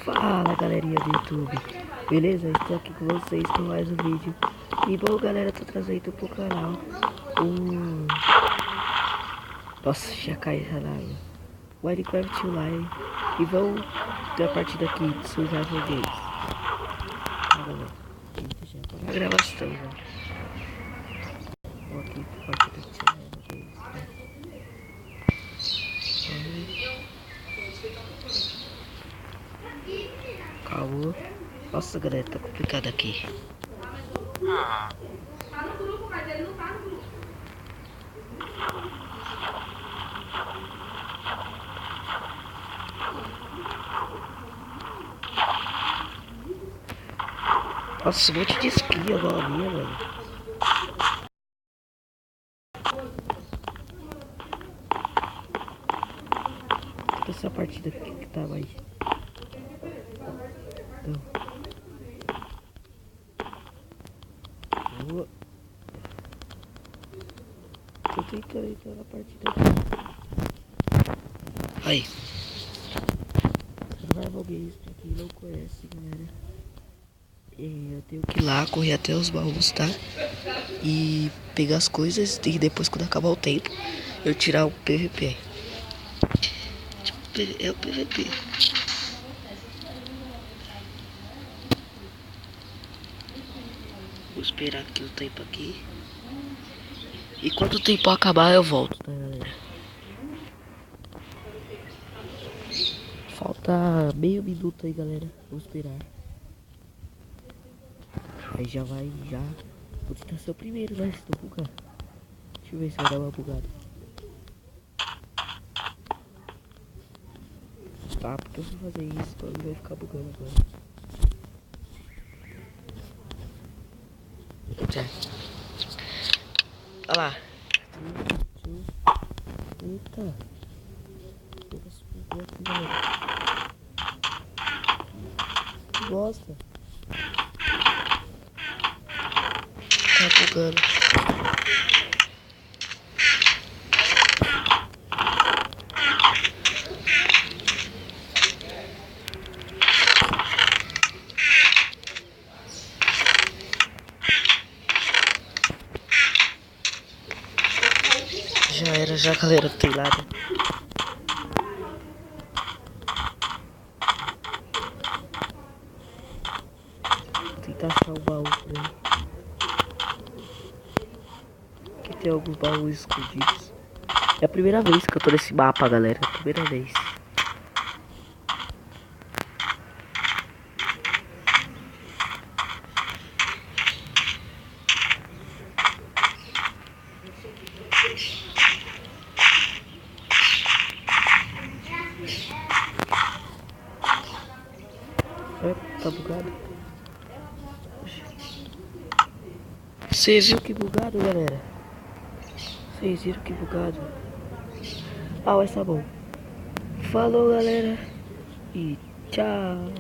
Fala galerinha do YouTube, beleza? Estou aqui com vocês com mais um vídeo. E bom galera, tô trazendo pro canal um... Nossa, já caiu essa água. Minecraft Online. E vamos ter a partida aqui de Survival Games. Deixa eu parar a gravação, né? Vou aqui pra partida de Survival Games, né? Calma. Nossa galera, tá complicado aqui. Tá no grupo, mas ele não tá no grupo. Nossa, um monte de espinha igual a minha, mano. Essa partida aqui que tá mais... Então. Tô tentando entrar na partida aqui. Aí. Survival Games, pra quem não conhece, galera. Eu tenho que ir lá, correr até os baús, tá? E pegar as coisas e depois, quando acabar o tempo, eu tirar o PVP. É o PVP. Vou esperar aqui o tempo aqui. E quando o tempo acabar, eu volto, tá, galera? Falta meio minuto aí, galera. Vou esperar. Aí já vai, já. Vou tentar ser o primeiro, né? Estou bugando. Deixa eu ver se vai dar uma bugada. Tá, porque eu vou fazer isso, então ele vai ficar bugando agora. Já. Olha lá. Eita. Que bosta. Tá bugando. Já era, já galera, tem nada. Vou tentar achar o baú, né? Aqui tem alguns baús escondidos. É a primeira vez que eu tô nesse mapa, galera. É a primeira vez. Tá bugado? Você viu que bugado, galera? Vocês viram que bugado? Ah, mas tá bom. Falou, galera. E tchau.